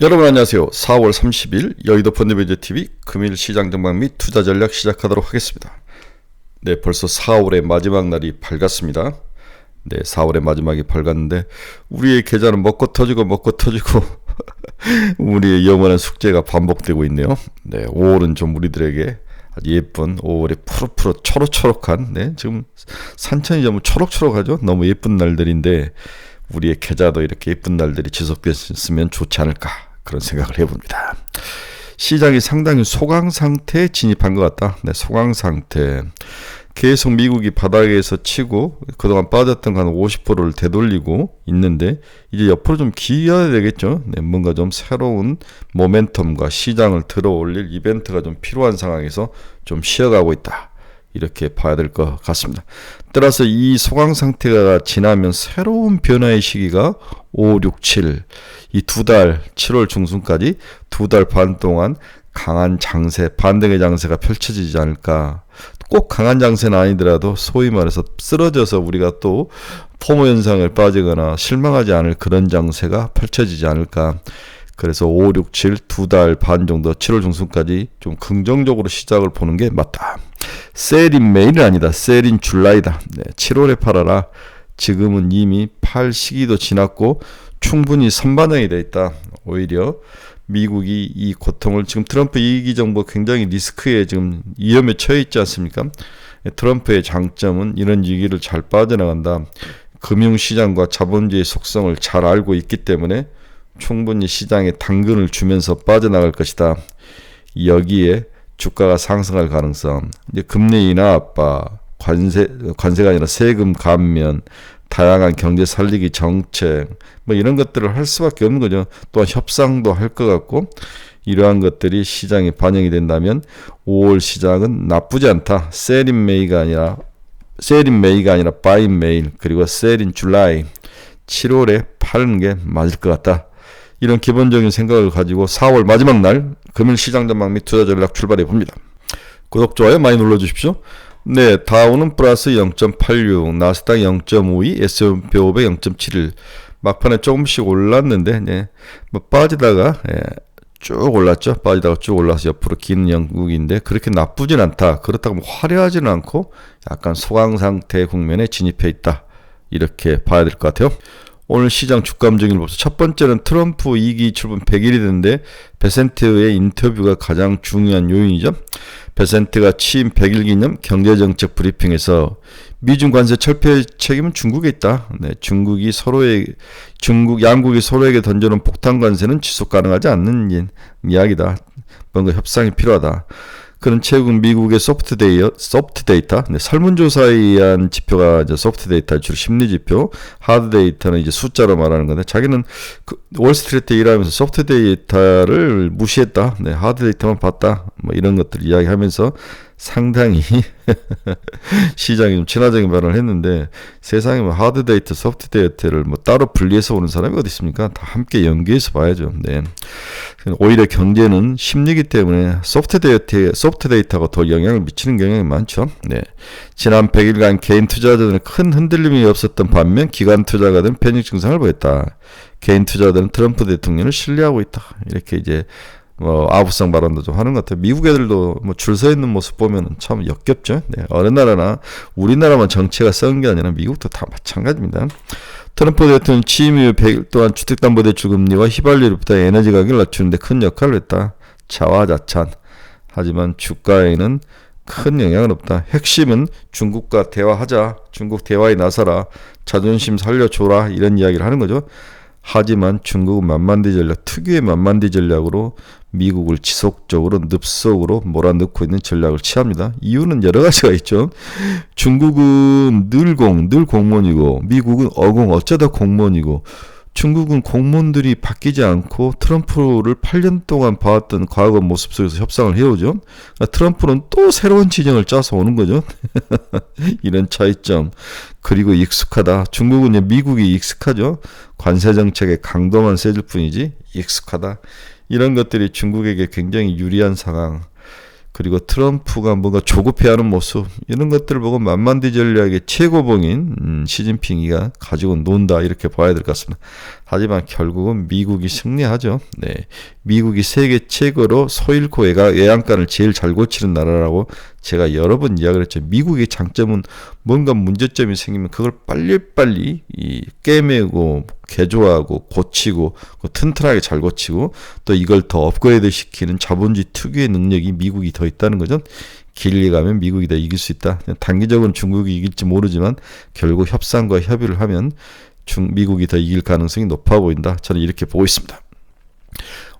여러분 안녕하세요. 4월 30일 여의도 펀드매니저TV 금일 시장 전망 및 투자 전략 시작하도록 하겠습니다. 네, 벌써 4월의 마지막 날이 밝았습니다. 네, 4월의 마지막이 밝았는데 우리의 계좌는 먹고 터지고 우리의 영원한 숙제가 반복되고 있네요. 네, 5월은 좀 우리들에게 아주 예쁜 5월의 푸릇푸릇 초록초록한, 네, 지금 산천이 좀 초록초록하죠. 너무 예쁜 날들인데 우리의 계좌도 이렇게 예쁜 날들이 지속됐으면 좋지 않을까, 그런 생각을 해봅니다. 시장이 상당히 소강 상태에 진입한 것 같다. 네, 소강 상태. 계속 미국이 바닥에서 치고 그동안 빠졌던 한 50%를 되돌리고 있는데 이제 옆으로 좀 기어야 되겠죠. 네, 뭔가 좀 새로운 모멘텀과 시장을 들어올릴 이벤트가 좀 필요한 상황에서 좀 쉬어가고 있다, 이렇게 봐야 될 것 같습니다. 따라서 이 소강 상태가 지나면 새로운 변화의 시기가 5, 6, 7, 이 두 달, 7월 중순까지 2달 반 동안 강한 장세, 반등의 장세가 펼쳐지지 않을까. 꼭 강한 장세는 아니더라도 소위 말해서 쓰러져서 우리가 또 포모 현상을 빠지거나 실망하지 않을 그런 장세가 펼쳐지지 않을까. 그래서 5, 6, 7, 2달 반 정도, 7월 중순까지 좀 긍정적으로 시작을 보는 게 맞다. 셀인 메일은 아니다. 셀인 줄라이다. 네, 7월에 팔아라. 지금은 이미 팔 시기도 지났고 충분히 선반영이 돼 있다. 오히려 미국이 이 고통을, 지금 트럼프 2기 정부 굉장히 리스크에 지금 위험에 처해 있지 않습니까? 트럼프의 장점은 이런 위기를 잘 빠져나간다. 금융시장과 자본주의 속성을 잘 알고 있기 때문에 충분히 시장에 당근을 주면서 빠져나갈 것이다. 여기에 주가가 상승할 가능성, 이제 금리 인하 압박, 관세가 아니라 세금 감면, 다양한 경제 살리기 정책, 뭐 이런 것들을 할 수밖에 없는 거죠. 또한 협상도 할 것 같고, 이러한 것들이 시장에 반영이 된다면 5월 시장은 나쁘지 않다. 셀인 메이가 아니라 바인 메일, 그리고 셀인 줄라이, 7월에 파는 게 맞을 것 같다. 이런 기본적인 생각을 가지고 4월 마지막 날 금일 시장 전망 및 투자 전략 출발해 봅니다. 구독, 좋아요 많이 눌러주십시오. 네, 다우는 플러스 0.86, 나스닥 0.52, S&P 500 0.71. 막판에 조금씩 올랐는데, 네, 뭐 빠지다가, 쭉 올랐죠. 빠지다가 쭉 올라서 옆으로 긴 영국인데 그렇게 나쁘진 않다. 그렇다고 뭐 화려하지는 않고 약간 소강 상태 국면에 진입해 있다, 이렇게 봐야 될 것 같아요. 오늘 시장 주가 움직임을 봅시다. 첫 번째는 트럼프 2기 출범 100일이 됐는데 베센트의 인터뷰가 가장 중요한 요인이죠. 베센트가 취임 100일 기념 경제정책 브리핑에서 미중 관세 철폐 책임은 중국에 있다. 네, 양국이 서로에게 던져놓은 폭탄 관세는 지속 가능하지 않는 이야기다. 뭔가 협상이 필요하다. 그런 최근 미국의 소프트 데이터, 네, 설문조사에 의한 지표가 이제 소프트 데이터, 주로 심리 지표, 하드 데이터는 이제 숫자로 말하는 건데, 자기는 월스트리트 일하면서 소프트 데이터를 무시했다. 네, 하드 데이터만 봤다. 뭐 이런 것들 이야기하면서 상당히 시장이 좀 친화적인 발언을 했는데, 세상에 뭐 하드 데이터, 소프트 데이터를 뭐 따로 분리해서 오는 사람이 어디 있습니까? 다 함께 연계해서 봐야죠. 네. 오히려 경제는 심리이기 때문에 소프트 데이터가 더 영향을 미치는 경향이 많죠. 네. 지난 100일간 개인 투자자들은 큰 흔들림이 없었던 반면 기관 투자가들은 패닉 증상을 보였다. 개인 투자자들은 트럼프 대통령을 신뢰하고 있다. 이렇게 이제 아부성 발언도 좀 하는 것 같아요. 미국 애들도 뭐 줄 서 있는 모습 보면 참 역겹죠. 네. 어느 나라나 우리나라만 정치가 썩은 게 아니라 미국도 다 마찬가지입니다. 트럼프 대통령 취임 이후 100일 동안 주택담보대출 금리와 휘발유로부터 에너지 가격을 낮추는데 큰 역할을 했다. 자화자찬. 하지만 주가에는 큰 영향은 없다. 핵심은 중국과 대화하자, 중국 대화에 나서라, 자존심 살려줘라, 이런 이야기를 하는 거죠. 하지만 중국은 만만디 전략, 특유의 만만디 전략으로 미국을 지속적으로 늪속으로 몰아넣고 있는 전략을 취합니다. 이유는 여러 가지가 있죠. 중국은 늘 공무원이고, 미국은 어쩌다 공무원이고, 중국은 공무원들이 바뀌지 않고 트럼프를 8년 동안 봐왔던 과거 모습 속에서 협상을 해오죠. 트럼프는 또 새로운 지정을 짜서 오는 거죠. 이런 차이점. 그리고 익숙하다. 중국은 미국이 익숙하죠. 관세정책의 강도만 세질 뿐이지 익숙하다. 이런 것들이 중국에게 굉장히 유리한 상황. 그리고 트럼프가 뭔가 조급해하는 모습 이런 것들을 보고 만만디 전략의 최고봉인 시진핑이가 가지고 논다 이렇게 봐야 될 것 같습니다. 하지만 결국은 미국이 승리하죠. 네, 미국이 세계 최고로 소일코 외양간을 제일 잘 고치는 나라라고 제가 여러 번 이야기를 했죠. 미국의 장점은 뭔가 문제점이 생기면 그걸 빨리빨리 깨매고 개조하고 고치고 튼튼하게 잘 고치고 또 이걸 더 업그레이드 시키는 자본주의 특유의 능력이 미국이 더 있다는 거죠. 길게 가면 미국이 더 이길 수 있다. 단기적으로는 중국이 이길지 모르지만 결국 협상과 협의를 하면 미국이 더 이길 가능성이 높아 보인다. 저는 이렇게 보고 있습니다.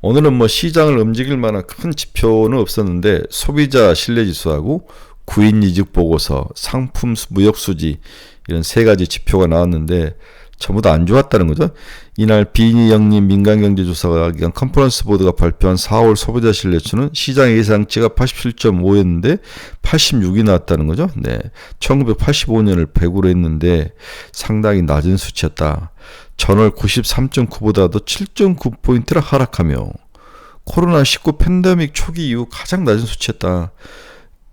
오늘은 뭐 시장을 움직일 만한 큰 지표는 없었는데 소비자 신뢰지수하고 구인이직 보고서, 상품 무역 수지 이런 세 가지 지표가 나왔는데 전부 다 안 좋았다는 거죠. 이날 비영리 민간경제조사 기관 컨퍼런스 보드가 발표한 4월 소비자 신뢰수는 시장 예상치가 87.5였는데 86이 나왔다는 거죠. 네, 1985년을 100으로 했는데 상당히 낮은 수치였다. 전월 93.9보다도 7.9포인트를 하락하며 코로나19 팬데믹 초기 이후 가장 낮은 수치였다.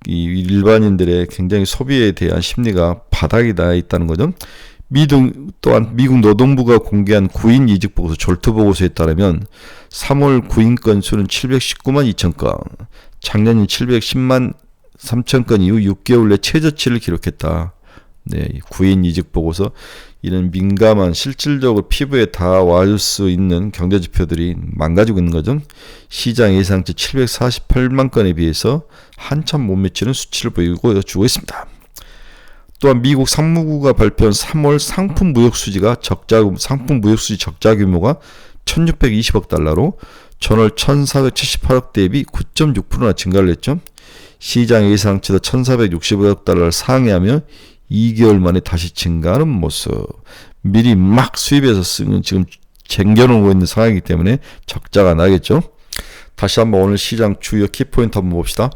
이 일반인들의 굉장히 소비에 대한 심리가 바닥이 나 있다는 거죠. 또한 미국 노동부가 공개한 구인 이직 보고서 졸트 보고서에 따르면 3월 구인 건수는 719만 2천 건, 작년인 710만 3천 건 이후 6개월 내 최저치를 기록했다. 네, 구인 이직 보고서 이런 민감한 실질적으로 피부에 닿아올 수 있는 경제 지표들이 망가지고 있는 거죠. 시장 예상치 748만 건에 비해서 한참 못 미치는 수치를 보여주고 있습니다. 또한 미국 상무부가 발표한 3월 상품 무역 수지가 상품 무역 수지 적자 규모가 1620억 달러로 전월 1478억 대비 9.6%나 증가를 했죠. 시장 예상치도 1460억 달러를 상회하며 2개월 만에 다시 증가하는 모습. 미리 막 수입해서 쓰는 지금 쟁겨놓고 있는 상황이기 때문에 적자가 나겠죠. 다시 한번 오늘 시장 주요 키포인트 한번 봅시다.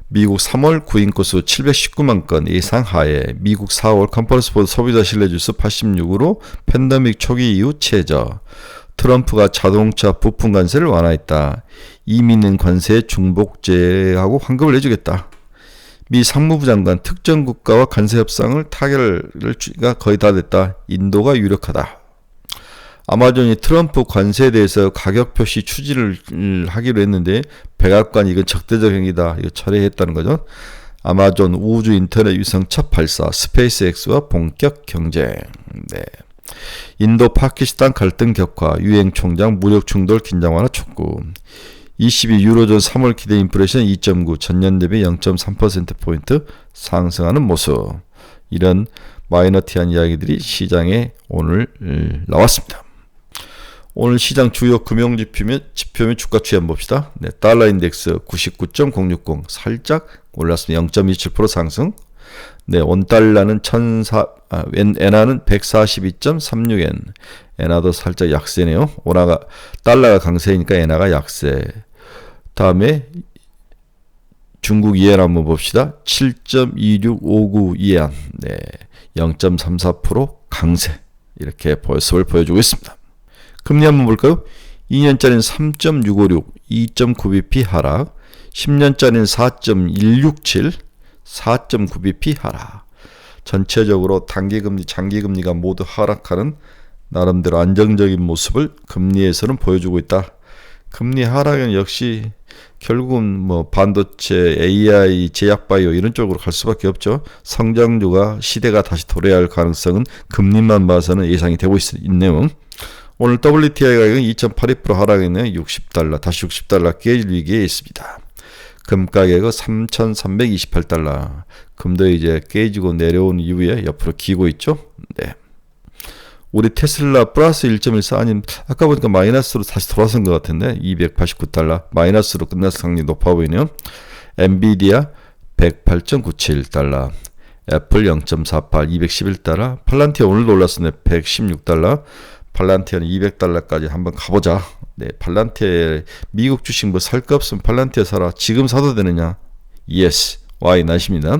미국 3월 구인 건수 719만 건 예상하에 미국 4월 컨퍼런스 보드 소비자 신뢰지수 86으로 팬데믹 초기 이후 최저. 트럼프가 자동차 부품 관세를 완화했다. 이미 있는 관세에 중복제하고 환급을 내주겠다. 미 상무부 장관 특정 국가와 관세 협상을 타결가 거의 다 됐다. 인도가 유력하다. 아마존이 트럼프 관세에 대해서 가격 표시 추진을 하기로 했는데 백악관이 이건 적대적 행위다. 이거 철회했다는 거죠. 아마존 우주 인터넷 위성 첫 발사, 스페이스X와 본격 경쟁. 네. 인도 파키스탄 갈등 격화, 유엔 총장 무력 충돌 긴장 완화 촉구. 22 유로존 3월 기대 인플레이션 2.9, 전년 대비 0.3%포인트 상승하는 모습. 이런 마이너티한 이야기들이 시장에 오늘 나왔습니다. 오늘 시장 주요 금융 지표면 주가 추이 봅시다. 네, 달러 인덱스 99.060 살짝 올랐습니다. 0.27% 상승. 네, 원달러는 엔화는 142.36엔. 엔화도 살짝 약세네요. 달러가 강세니까 엔화가 약세. 다음에 중국 이엔 한번 봅시다. 7.2659 이엔. 네, 0.34% 강세. 이렇게 모습을 보여주고 있습니다. 금리 한번 볼까요? 2년짜리는 3.656, 2.9bp 하락. 10년짜리는 4.167, 4.9bp 하락. 전체적으로 단기금리, 장기금리가 모두 하락하는 나름대로 안정적인 모습을 금리에서는 보여주고 있다. 금리 하락은 역시 결국은 뭐 반도체, AI, 제약바이오 이런 쪽으로 갈 수밖에 없죠. 성장주가 시대가 다시 도래할 가능성은 금리만 봐서는 예상이 되고 있네요. 오늘 WTI 가격은 2.82% 하락했네요. 60달러, 다시 60달러 깨질 위기에 있습니다. 금 가격은 3,328달러. 금도 이제 깨지고 내려온 이후에 옆으로 기고 있죠. 네. 우리 테슬라 플러스 1.14 아니면 아까 보니까 마이너스로 다시 돌아선 것 같은데 289달러 마이너스로 끝나서 상당히 높아 보이네요. 엔비디아 108.97달러, 애플 0.48 211달러, 팔란티아 오늘도 올랐습니다. 116달러. 팔란티아는 200달러까지 한번 가보자. 네, 팔란티아 미국 주식 뭐 살 거 없으면 팔란티아 사라. 지금 사도 되느냐? Yes, why not입니다.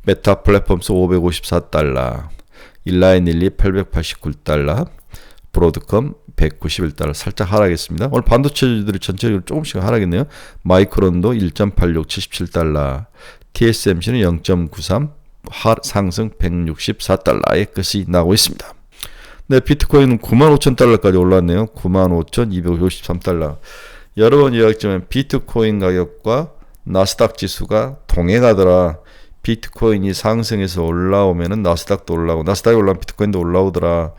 메타 플랫폼스 554달러, 일라인일리 889달러, 브로드컴 191달러 살짝 하락했습니다. 오늘 반도체들이 전체적으로 조금씩 하락했네요. 마이크론도 1.86 77달러, TSMC는 0.93 상승 164달러의 끝이 나고 있습니다. 네, 비트코인은 95,000달러까지 올랐네요. 95,253달러. 여러 번 이야기했지만 비트코인 가격과 나스닥 지수가 동행하더라. 비트코인이 상승해서 올라오면은 나스닥도 올라오고, 나스닥이 올라오면 비트코인도 올라오더라.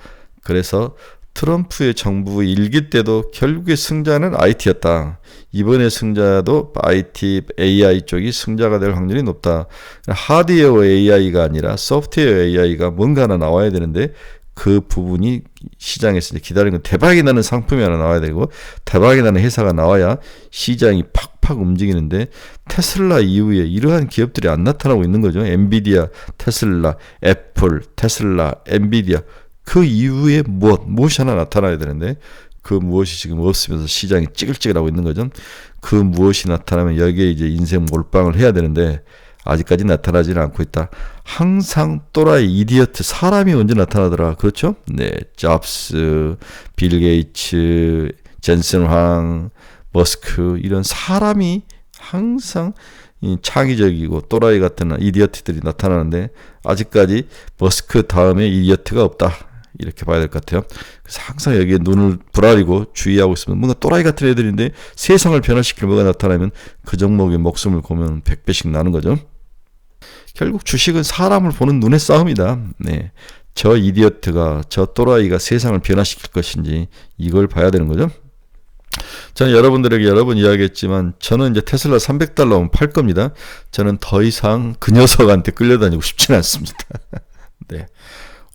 그래서 트럼프의 정부 일기 때도 결국에 승자는 IT였다. 이번에 승자도 IT, AI 쪽이 승자가 될 확률이 높다. 하드웨어 AI가 아니라 소프트웨어 AI가 뭔가 하나 나와야 되는데 그 부분이 시장에서 기다리는 건 대박이 나는 상품이 하나 나와야 되고 대박이 나는 회사가 나와야 시장이 팍팍 움직이는데 테슬라 이후에 이러한 기업들이 안 나타나고 있는 거죠. 엔비디아, 테슬라, 애플, 테슬라, 엔비디아 그 이후에 무엇이 하나 나타나야 되는데 그 무엇이 지금 없으면서 시장이 찌글찌글하고 있는 거죠. 그 무엇이 나타나면 여기에 이제 인생 몰빵을 해야 되는데 아직까지 나타나지는 않고 있다. 항상 또라이 이디어트 사람이 언제 나타나더라. 그렇죠? 네, 잡스, 빌 게이츠, 젠슨 황, 머스크 이런 사람이 항상 창의적이고 또라이 같은 이디어트들이 나타나는데 아직까지 머스크 다음에 이디어트가 없다. 이렇게 봐야 될 것 같아요. 그래서 항상 여기에 눈을 부라리고 주의하고 있으면 뭔가 또라이 같은 애들인데 세상을 변화시킬 뭐가 나타나면 그 종목의 목숨을 걸면 100배씩 나는 거죠. 결국 주식은 사람을 보는 눈의 싸움이다. 네, 저 이디어트가 저 또라이가 세상을 변화시킬 것인지 이걸 봐야 되는 거죠. 저는 여러분들에게 여러 번 이야기했지만 저는 이제 테슬라 300달러면 팔 겁니다. 저는 더 이상 그 녀석한테 끌려다니고 싶지는 않습니다. 네.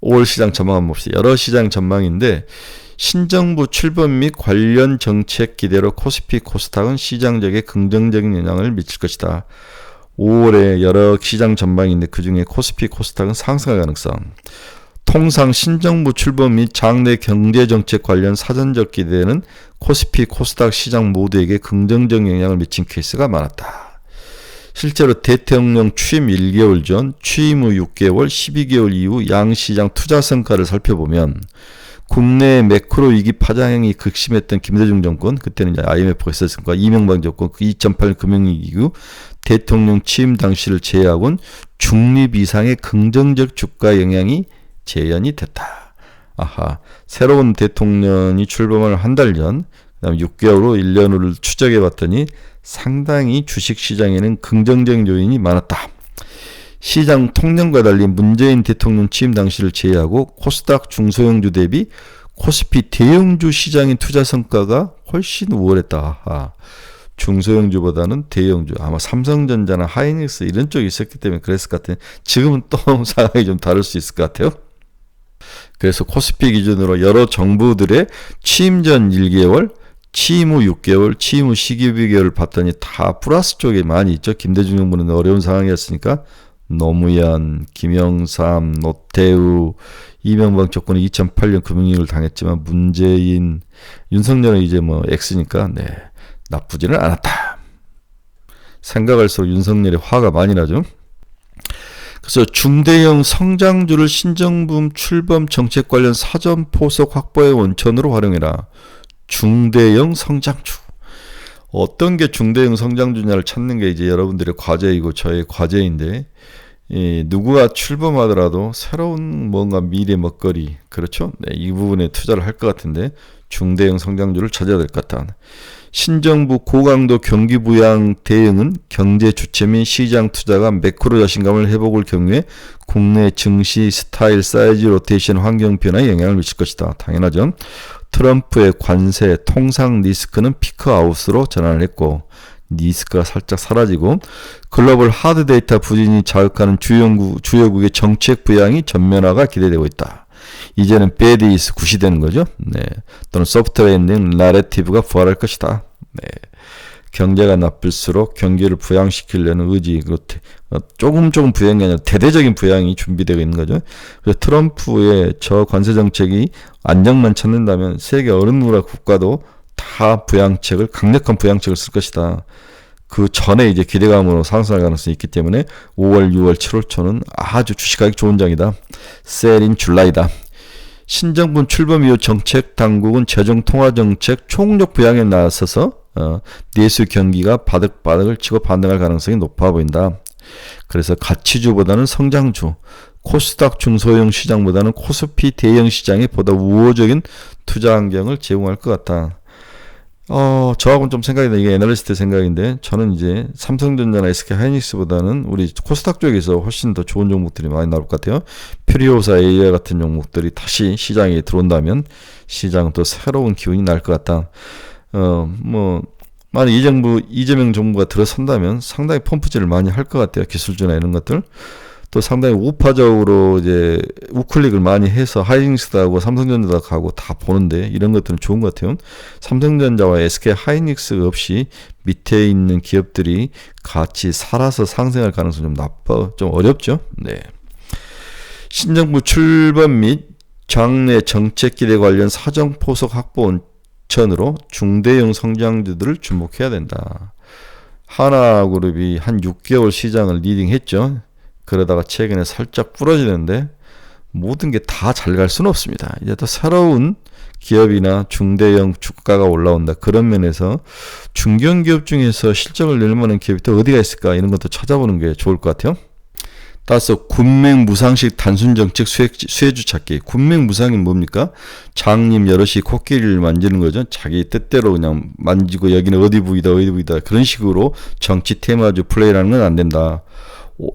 5월 시장 전망 한번 봅시다. 여러 시장 전망인데 신정부 출범 및 관련 정책 기대로 코스피 코스닥은 시장적에 긍정적인 영향을 미칠 것이다. 5월에 여러 시장 전망인데 그중에 코스피 코스닥은 상승할 가능성. 통상 신정부 출범 및 장내 경제정책 관련 사전적 기대는 코스피 코스닥 시장 모두에게 긍정적 영향을 미친 케이스가 많았다. 실제로 대통령 취임 1개월 전, 취임 후 6개월, 12개월 이후 양시장 투자 성과를 살펴보면 국내 매크로 위기 파장이 극심했던 김대중 정권, 그때는 이제 IMF가 있었으니까 이명박 정권, 2008 금융위기 이후 대통령 취임 당시를 제외하고는 중립 이상의 긍정적 주가 영향이 재현이 됐다. 아하, 새로운 대통령이 출범을 한 달 전, 그다음 6개월 후 1년 후를 추적해 봤더니 상당히 주식시장에는 긍정적인 요인이 많았다. 시장 통념과 달리 문재인 대통령 취임 당시를 제외하고 코스닥 중소형주 대비 코스피 대형주 시장의 투자 성과가 훨씬 우월했다. 아하. 중소형주보다는 대형주, 아마 삼성전자나 하이닉스 이런 쪽이 있었기 때문에 그랬을 것 같아요. 지금은 또 상황이 좀 다를 수 있을 것 같아요. 그래서 코스피 기준으로 여러 정부들의 취임 전 1개월, 취임 후 6개월, 취임 후 12개월을 봤더니 다 플러스 쪽에 많이 있죠. 김대중 정부는 어려운 상황이었으니까 노무현, 김영삼, 노태우, 이명박 정권은 2008년 금융위기를 당했지만 문재인, 윤석열은 이제 뭐 X니까 네, 나쁘지는 않았다. 생각할수록 윤석열의 화가 많이 나죠. 그래서 중대형 성장주를 신정부 출범 정책 관련 사전 포석 확보의 원천으로 활용해라. 중대형 성장주. 어떤 게 중대형 성장주냐를 찾는 게 이제 여러분들의 과제이고 저의 과제인데, 누구가 출범하더라도 새로운 뭔가 미래 먹거리, 그렇죠? 네, 이 부분에 투자를 할 것 같은데 중대형 성장주를 찾아야 될 것 같다. 신정부 고강도 경기 부양 대응은 경제 주체 및 시장 투자가 매크로 자신감을 회복할 경우에 국내 증시 스타일 사이즈 로테이션 환경 변화에 영향을 미칠 것이다. 당연하죠. 트럼프의 관세 통상 리스크는 피크아웃으로 전환을 했고 리스크가 살짝 사라지고 글로벌 하드 데이터 부진이 자극하는 주요국의 정책 부양이 전면화가 기대되고 있다. 이제는 bad is good이 되는 거죠. 네. 또는 소프트웨어 엔딩 나래티브가 부활할 것이다. 네. 경제가 나쁠수록 경기를 부양시키려는 의지, 조금 부양이 아니라 대대적인 부양이 준비되고 있는 거죠. 그래서 트럼프의 저 관세 정책이 안정만 찾는다면 세계 어느 나라 국가도 다 부양책을, 강력한 부양책을 쓸 것이다. 그 전에 이제 기대감으로 상승할 가능성이 있기 때문에 5월, 6월, 7월 초는 아주 주식가격 좋은 장이다. 셀인 줄라이다. 신정부 출범 이후 정책 당국은 재정 통화 정책 총력 부양에 나서서 내수 경기가 바득바득을 치고 반등할 가능성이 높아 보인다. 그래서 가치주보다는 성장주, 코스닥 중소형 시장보다는 코스피 대형 시장이 보다 우호적인 투자 환경을 제공할 것 같다. 저하고는 좀 생각이 나. 이게 애널리스트 생각인데, 저는 이제 삼성전자나 SK하이닉스보다는 우리 코스닥 쪽에서 훨씬 더 좋은 종목들이 많이 나올 것 같아요. 퓨리오사 AI 같은 종목들이 다시 시장에 들어온다면 시장은 또 새로운 기운이 날 것 같다. 만약 이재명 정부가 들어선다면 상당히 펌프질을 많이 할 것 같아요. 기술주나 이런 것들. 또 상당히 우파적으로 이제 우클릭을 많이 해서 하이닉스하고 삼성전자도 가고 다 보는데, 이런 것들은 좋은 것 같아요. 삼성전자와 SK 하이닉스 없이 밑에 있는 기업들이 같이 살아서 상승할 가능성이 좀 어렵죠. 네. 신정부 출범 및 장내 정책 기대 관련 사정 포석 확보 원천으로 중대형 성장주들을 주목해야 된다. 하나그룹이 한 6개월 시장을 리딩했죠. 그러다가 최근에 살짝 부러지는데, 모든 게 다 잘 갈 수는 없습니다. 이제 또 새로운 기업이나 중대형 주가가 올라온다. 그런 면에서 중견기업 중에서 실적을 낼 만한 기업이 또 어디가 있을까, 이런 것도 찾아보는 게 좋을 것 같아요. 따라서 군맹무상식 단순정책 수혜주 찾기. 군맹무상이 뭡니까? 장님 여럿이 코끼리를 만지는 거죠. 자기 뜻대로 그냥 만지고 여기는 어디 부위다 그런 식으로 정치 테마주 플레이라는 건 안 된다.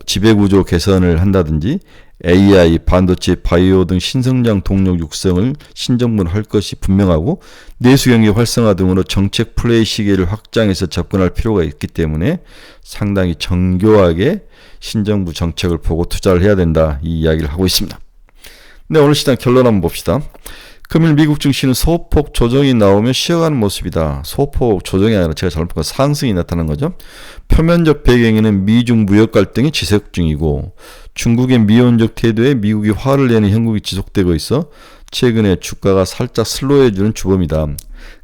지배구조 개선을 한다든지 AI, 반도체, 바이오 등 신성장 동력 육성을 신정부는 할 것이 분명하고, 내수경기 활성화 등으로 정책 플레이 시기를 확장해서 접근할 필요가 있기 때문에 상당히 정교하게 신정부 정책을 보고 투자를 해야 된다, 이 이야기를 하고 있습니다. 네, 오늘 시장 결론 한번 봅시다. 금일 미국 증시는 소폭 조정이 나오며 쉬어가는 모습이다. 소폭 조정이 아니라 제가 잘못 본 건 상승이 나타난 거죠. 표면적 배경에는 미중 무역 갈등이 지속 중이고, 중국의 미온적 태도에 미국이 화를 내는 형국이 지속되고 있어 최근에 주가가 살짝 슬로해지는 주범이다.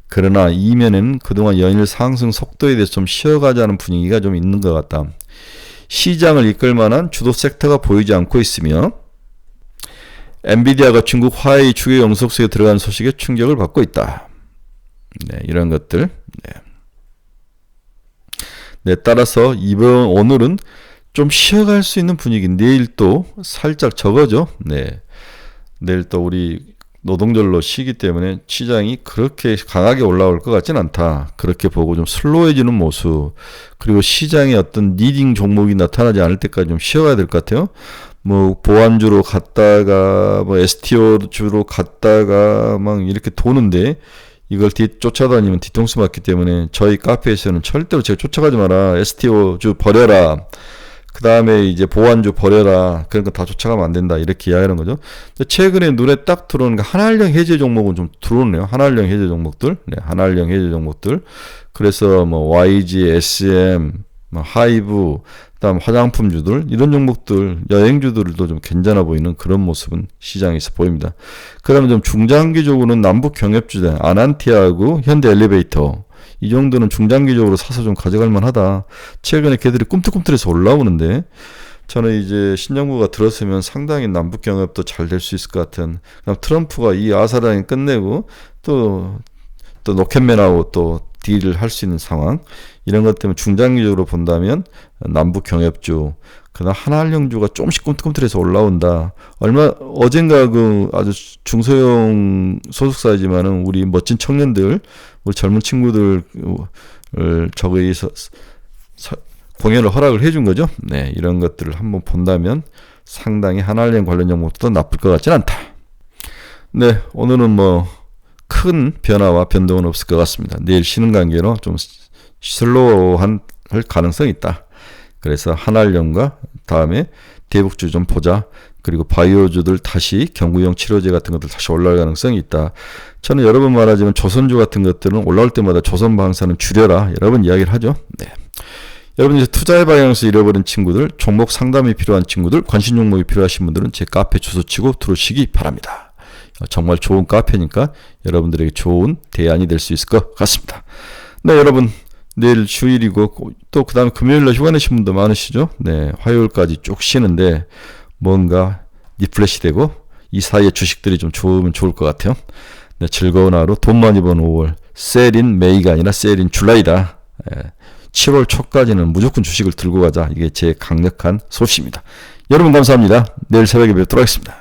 그러나 이면에는 그동안 연일 상승 속도에 대해서 좀 쉬어가자는 분위기가 좀 있는 것 같다. 시장을 이끌 만한 주도 섹터가 보이지 않고 있으며, 엔비디아가 중국 화웨이 추계 영속세에 들어가는 소식에 충격을 받고 있다. 네, 이런 것들. 네, 따라서 오늘은 좀 쉬어갈 수 있는 분위기. 내일 또 살짝 적어져. 네, 내일 또 우리 노동절로 쉬기 때문에 시장이 그렇게 강하게 올라올 것 같진 않다. 그렇게 보고 좀 슬로해지는 모습. 그리고 시장에 어떤 리딩 종목이 나타나지 않을 때까지 좀 쉬어가야 될 것 같아요. 보안주로 갔다가 STO주로 갔다가 막 이렇게 도는데, 이걸 쫓아다니면 뒤통수 맞기 때문에 저희 카페에서는 절대로 제가 쫓아가지 마라, STO주 버려라, 그 다음에 이제 보안주 버려라, 그런 거 다 쫓아가면 안 된다, 이렇게 이야기하는 거죠. 최근에 눈에 딱 들어오는 게 한알령 해제 종목은 좀 들어오네요. 한알령 해제 종목들. 네, 한알령 해제 종목들. 그래서 YG, SM, 하이브, 그다음 화장품주들, 이런 종목들, 여행주들도 좀 괜찮아 보이는 그런 모습은 시장에서 보입니다. 그다음에 좀 중장기적으로는 남북 경협주들, 아난티하고 현대 엘리베이터, 이 정도는 중장기적으로 사서 좀 가져갈 만하다. 최근에 걔들이 꿈틀꿈틀해서 올라오는데, 저는 이제 신정부가 들었으면 상당히 남북 경협도 잘 될 수 있을 것 같은. 그다음 트럼프가 이 아사라인 끝내고 또 노캔맨하고 또 딜을 할 수 있는 상황, 이런 것 때문에 중장기적으로 본다면 남북 경협주, 그다음 한알령주가 조금씩 꿈틀꿈틀해서 올라온다. 어젠가 그 아주 중소형 소속사이지만은 우리 멋진 청년들, 우리 젊은 친구들 저기서 공연을 허락을 해준 거죠. 네, 이런 것들을 한번 본다면 상당히 한알령 관련 종목도 나쁠 것 같진 않다. 네, 오늘은 큰 변화와 변동은 없을 것 같습니다. 내일 쉬는 관계로 좀 슬로우한 가능성이 있다. 그래서 한알령과 다음에 대북주 좀 보자. 그리고 바이오주들 다시 경구용 치료제 같은 것들 다시 올라갈 가능성이 있다. 저는 여러 번 말하지만 조선주 같은 것들은 올라올 때마다 조선방사는 줄여라, 여러 번 이야기를 하죠. 네. 여러분, 이제 투자의 방향에서 잃어버린 친구들, 종목 상담이 필요한 친구들, 관심 종목이 필요하신 분들은 제 카페 주소 치고 들어오시기 바랍니다. 정말 좋은 카페니까 여러분들에게 좋은 대안이 될 수 있을 것 같습니다. 네, 여러분, 내일 주일이고 또 그 다음에 금요일날 휴가 내신 분도 많으시죠. 네, 화요일까지 쭉 쉬는데 뭔가 리프레시 되고 이 사이에 주식들이 좀 좋으면 좋을 것 같아요. 네, 즐거운 하루, 돈 많이 버는 5월. 셀인 메이가 아니라 셀인 줄라이다. 7월 초까지는 무조건 주식을 들고 가자. 이게 제 강력한 소식입니다. 여러분 감사합니다. 내일 새벽에 뵙도록 하겠습니다.